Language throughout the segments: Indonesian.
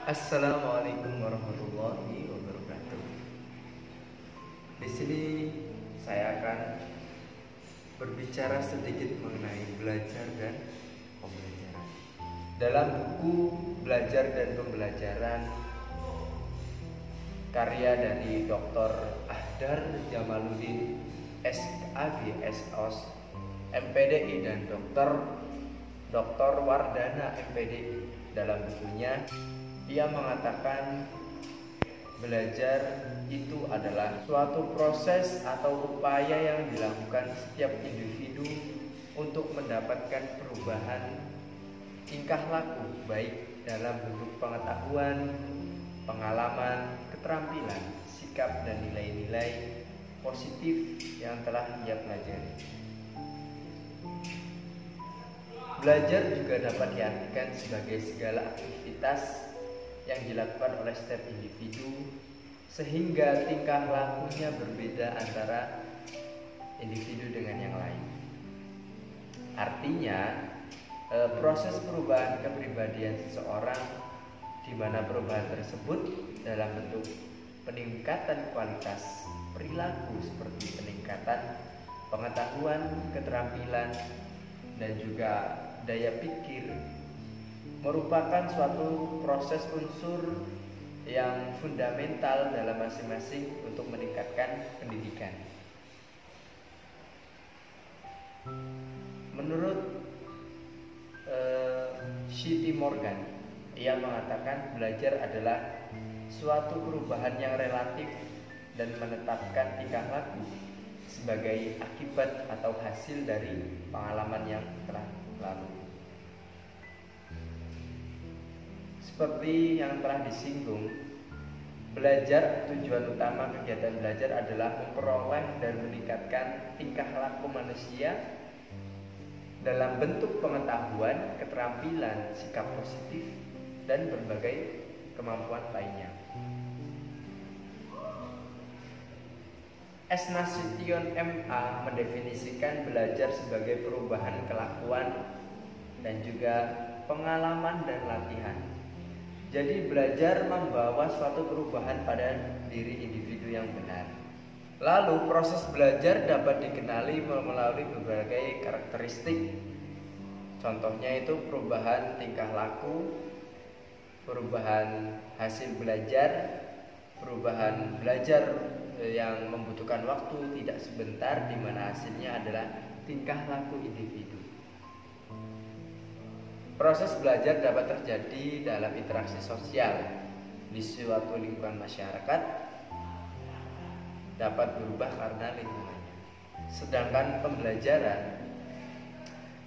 Assalamualaikum warahmatullahi wabarakatuh. Di sini saya akan berbicara sedikit mengenai belajar dan pembelajaran. Dalam buku Belajar dan Pembelajaran karya dari Dr. Ahdar Jamaluddin SAG SOS MPDI dan Dr. Wardana MPDI, dalam bukunya ia mengatakan belajar itu adalah suatu proses atau upaya yang dilakukan setiap individu untuk mendapatkan perubahan tingkah laku, baik dalam bentuk pengetahuan, pengalaman, keterampilan, sikap, dan nilai-nilai positif yang telah ia pelajari. Belajar juga dapat diartikan sebagai segala aktivitas yang dilakukan oleh setiap individu sehingga tingkah lakunya berbeda antara individu dengan yang lain. Artinya, proses perubahan kepribadian seseorang, di mana perubahan tersebut dalam bentuk peningkatan kualitas perilaku seperti peningkatan pengetahuan, keterampilan, dan juga daya pikir, merupakan suatu proses unsur yang fundamental dalam masing-masing untuk meningkatkan pendidikan. Menurut C.T. Morgan, ia mengatakan belajar adalah suatu perubahan yang relatif dan menetapkan tingkah laku sebagai akibat atau hasil dari pengalaman yang telah lalu. Seperti yang telah disinggung, tujuan utama kegiatan belajar adalah memperoleh dan meningkatkan tingkah laku manusia dalam bentuk pengetahuan, keterampilan, sikap positif, dan berbagai kemampuan lainnya. S. Nasution M.A. mendefinisikan belajar sebagai perubahan kelakuan dan juga pengalaman dan latihan. Jadi belajar membawa suatu perubahan pada diri individu yang benar. Lalu proses belajar dapat dikenali melalui berbagai karakteristik. Contohnya itu perubahan tingkah laku, perubahan hasil belajar, perubahan belajar yang membutuhkan waktu tidak sebentar, di mana hasilnya adalah tingkah laku individu. Proses belajar dapat terjadi dalam interaksi sosial di suatu lingkungan masyarakat, dapat berubah karena lingkungannya. Sedangkan pembelajaran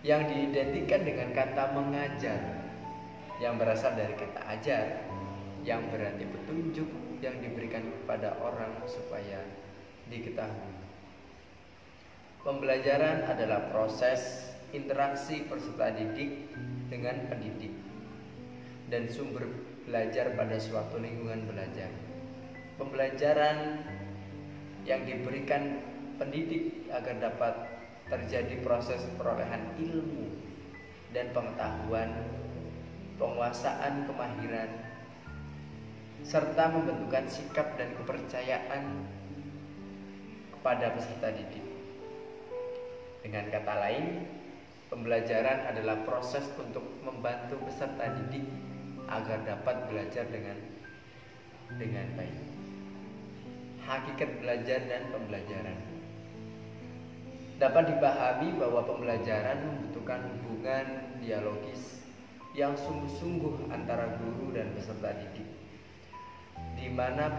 yang diidentikan dengan kata mengajar, yang berasal dari kata ajar, yang berarti petunjuk yang diberikan kepada orang supaya diketahui. Pembelajaran adalah proses interaksi peserta didik dengan pendidik dan sumber belajar pada suatu lingkungan belajar. Pembelajaran yang diberikan pendidik agar dapat terjadi proses perolehan ilmu dan pengetahuan, penguasaan kemahiran, serta membentukkan sikap dan kepercayaan kepada peserta didik. Dengan kata lain, pembelajaran adalah proses untuk membantu peserta didik agar dapat belajar dengan baik. Hakikat belajar dan pembelajaran dapat dipahami bahwa pembelajaran membutuhkan hubungan dialogis yang sungguh-sungguh antara guru dan peserta didik, di mana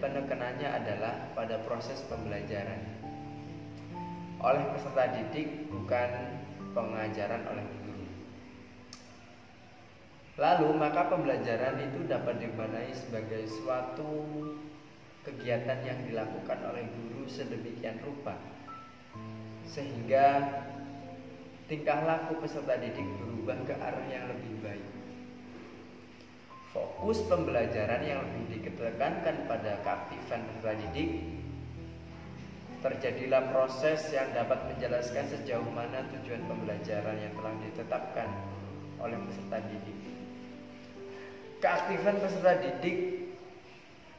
penekanannya adalah pada proses pembelajaran oleh peserta didik, bukan pengajaran oleh guru. Lalu maka pembelajaran itu dapat dimaknai sebagai suatu kegiatan yang dilakukan oleh guru sedemikian rupa sehingga tingkah laku peserta didik berubah ke arah yang lebih baik. Fokus pembelajaran yang lebih ditekankan pada keaktifan peserta didik, terjadilah proses yang dapat menjelaskan sejauh mana tujuan pembelajaran yang telah ditetapkan oleh peserta didik. Keaktifan peserta didik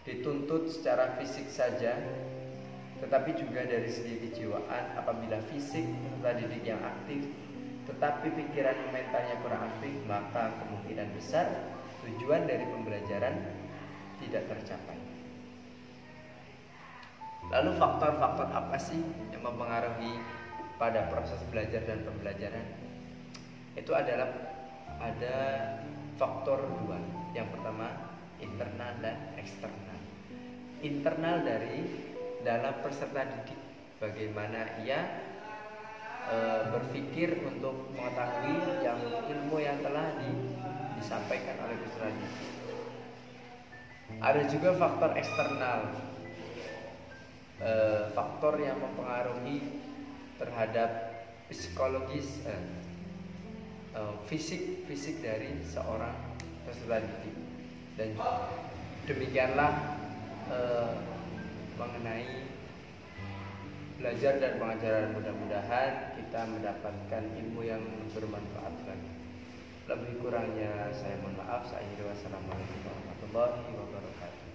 dituntut secara fisik saja, tetapi juga dari segi kejiwaan. Apabila fisik peserta didik yang aktif tetapi pikiran mentalnya kurang aktif, maka kemungkinan besar tujuan dari pembelajaran tidak tercapai. Lalu faktor-faktor apa sih yang mempengaruhi pada proses belajar dan pembelajaran? Itu adalah ada faktor dua. Yang pertama, internal dan eksternal. Internal dari dalam peserta didik, bagaimana ia berpikir untuk mengetahui ilmu yang telah disampaikan oleh peserta didik. Ada juga faktor eksternal, faktor yang mempengaruhi terhadap psikologis, fisik dari seorang peserta didik. Dan demikianlah mengenai belajar dan pengajaran. Mudah-mudahan kita mendapatkan ilmu yang bermanfaat lagi. Lebih kurangnya saya mohon maaf. Wassalamualaikum warahmatullahi wabarakatuh.